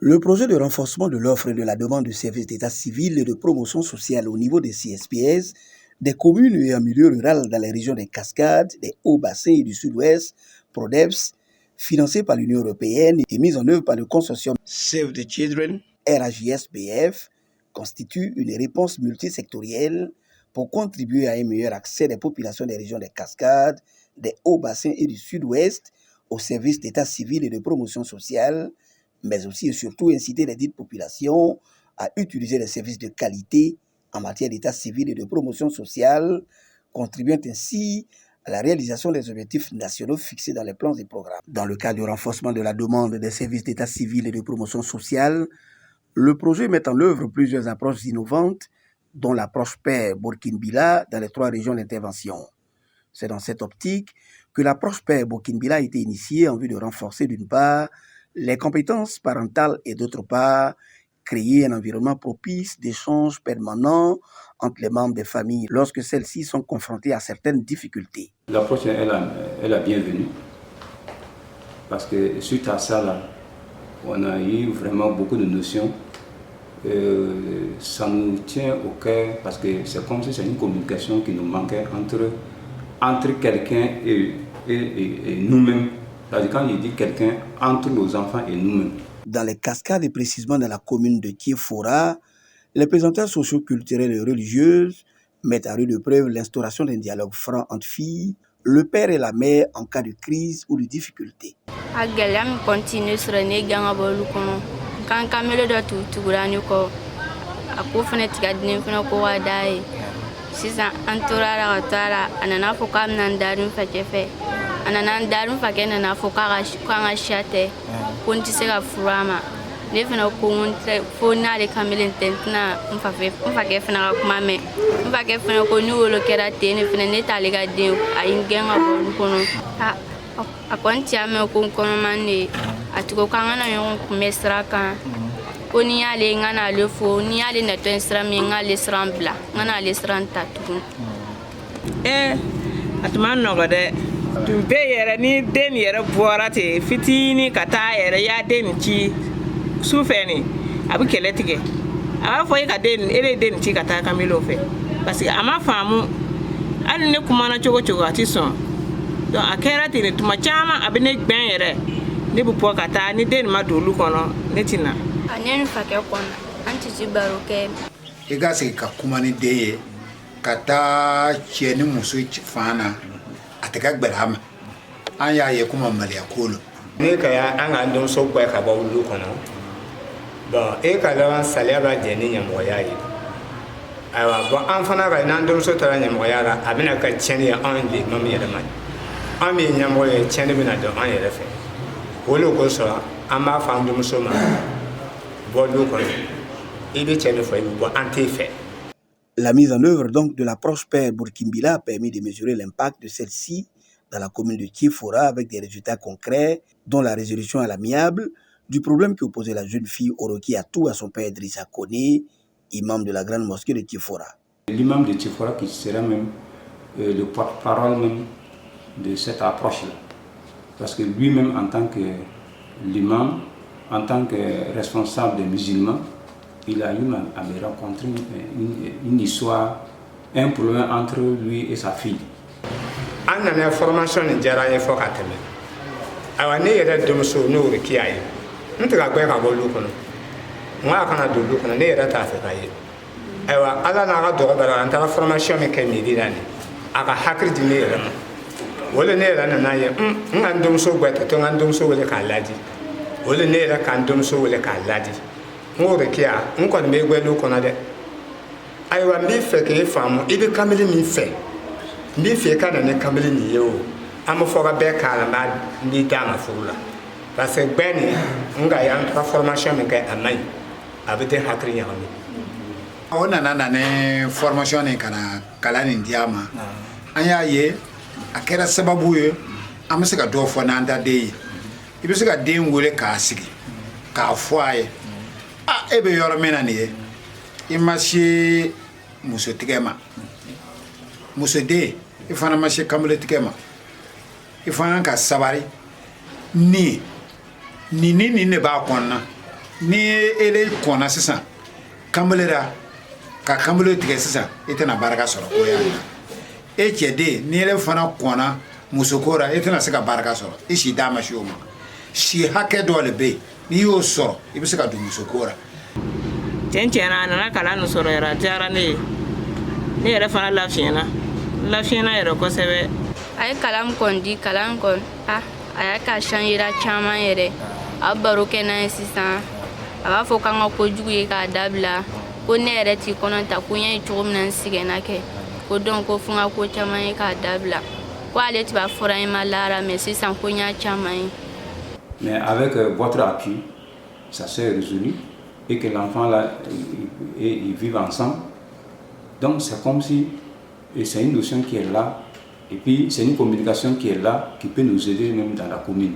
Le projet de renforcement de l'offre et de la demande de services d'état civil et de promotion sociale au niveau des CSPS, des communes et en milieu rural dans les régions des Cascades, des Hauts-Bassins et du Sud-Ouest, PRODEPS, financé par l'Union européenne et mis en œuvre par le consortium Save the Children, RAJSBF, constitue une réponse multisectorielle pour contribuer à un meilleur accès des populations des régions des Cascades, des Hauts-Bassins et du Sud-Ouest aux services d'état civil et de promotion sociale, mais aussi et surtout inciter les dites populations à utiliser les services de qualité en matière d'état civil et de promotion sociale, contribuant ainsi à la réalisation des objectifs nationaux fixés dans les plans et programmes. Dans le cadre du renforcement de la demande des services d'état civil et de promotion sociale, le projet met en œuvre plusieurs approches innovantes, dont l'approche pair Burkinbila dans les 3 régions d'intervention. C'est dans cette optique que l'approche pair Burkinbila a été initiée en vue de renforcer d'une part les compétences parentales et d'autre part créer un environnement propice d'échanges permanents entre les membres des familles lorsque celles-ci sont confrontées à certaines difficultés. L'approche est la bienvenue parce que suite à ça, là, on a eu vraiment beaucoup de notions. Ça nous tient au cœur parce que c'est comme si c'est une communication qui nous manquait entre quelqu'un et nous-mêmes. C'est-à-dire quand il dit quelqu'un, entre nos enfants et nous-mêmes. Dans les Cascades et précisément dans la commune de Thiefora, les présenteurs socioculturels et religieuses mettent à rude épreuve l'instauration d'un dialogue franc entre filles, le père et la mère en cas de crise ou de difficulté. Ananan darum fake na fo kanga shate kun ti se ka furama ne fana ko fo na le kamelen tentna mfake fana ka kuma me mfake fana ko ni wolo kera te ne fana ne tale ga den ayin genga bolu kono a konti ame ko kono mane atiko kanga na yon kumesra kan ko ni ale ngana le fo ni ale na to insra mi ngale srambla ngana le sranta tu atman no gade tumpe yere ni den yere boarate fitini kata yere ya den ci soufeni abu keletige aba foyi ka den ele den ci kata kamilo fe parce que ama famu an ne kuma na chogo ati son donc akera tini tuma chama abine gben yere ne bu po kata ni den ma dolu kono netina anen fake kono anti ci baroke igasi ka kuma ni deye kata cheni musu fana ataka gberama an ya ye kuma malia kolo ne ka ya an andon so kwa ka ba wulu kono ba e ka lawan salaba de ni nyamo ya yi awa ba an fana ga nan don so tara nyamo ya ra abina ka cheni ya an le mami ya man an mi nyamo ya cheni bina do an ya fe wolo ko so an ma fa ndum so ma bo lu kono e bi cheni fa bo an te fe. La mise en œuvre donc de l'approche pair Burkinbila a permis de mesurer l'impact de celle-ci dans la commune de Thiefora avec des résultats concrets, dont la résolution à l'amiable du problème qui opposait la jeune fille Oroki Atou à son père Idrissa Koné, imam de la grande mosquée de Thiefora. L'imam de Thiefora qui sera même le porte-parole même de cette approche-là. Parce que lui-même en tant que l'imam, en tant que responsable des musulmans, il a eu à me rencontrer une histoire, un problème entre lui et sa fille. On a une formation de Djaraye Fokateme. Alors, nous avons des choses nous requièrent. Nous avons des choses nous avons des choses nous avons des choses. Alors, Allah n'a pas de formation mais qu'il dit là. Aga hakri di ne yɛrɛ ma wala ne yɛrɛ nana ye n ka n denmuso gbɛtɛ to n ka n denmuso wele k'a ladi wala ne yɛrɛ ka n denmuso wele k'a ladi n k'o de kɛ yan n kɔni bɛ gbɛlu kɔnɔ dɛ ayiwa n b'i fɛ k'e faamu i bɛ kamalen min fɛ n b'i fɛ i ka na ni kamalen nin ye o an bɛ fɔ ka bɛɛ k'a la n b'i d'a ma furu la parce que gbɛ nin n ka yan ka formation min kɛ a man ɲi a bɛ den hakili ɲagami. O nana nane formation ni kana kalan nin di a ma an y'a ye a kɛra sababu ye an bɛ se ka dɔ fɔ n'an ta den ye i bɛ se ka den wele k'a sigi k'a fɔ a ye e bɛ yɔrɔ min na nin ye i ma se musotigɛ ma musoden i fana ma se kamaletigɛ ma i fana ka sabari nin de b'a kɔnɔna ni ele kɔnna sisan kamalen ra ka kamalen tigɛ sisan I tɛna baraka sɔrɔ ko ya e cɛ den ni ele fana kɔnna muso ko ra e tɛna se ka baraka sɔrɔ I si d'a ma si o ma si hakɛ dɔ le bɛ yen n'i y'o sɔrɔ I bɛ se ka don muso ko ra tiɲɛ-tiɲɛna a nana kalan nin sɔrɔ yɛrɛ a diyara ne ye ne yɛrɛ fana lafiyɛna yɛrɛ kosɛbɛ a ye kalan min kɔni di kalan kɔni a y'a ka changera caman yɛrɛ a baro kɛ n'a ye sisan a b'a fɔ k'an ka kojugu ye k'a dabila ko ne yɛrɛ t'i kɔnɔ ta ko n ye cogo min na n sɛgɛnna kɛ ko donc ko fo n ka ko caman ye k'a dabila ko ale tun b'a fɔra n ma lara mais sisan ko n y'a caman ye. Mais avec votre appui, ça s'est résolu et que l'enfant là, ils vivent ensemble. Donc c'est comme si c'est une notion qui est là et puis c'est une communication qui est là qui peut nous aider même dans la commune.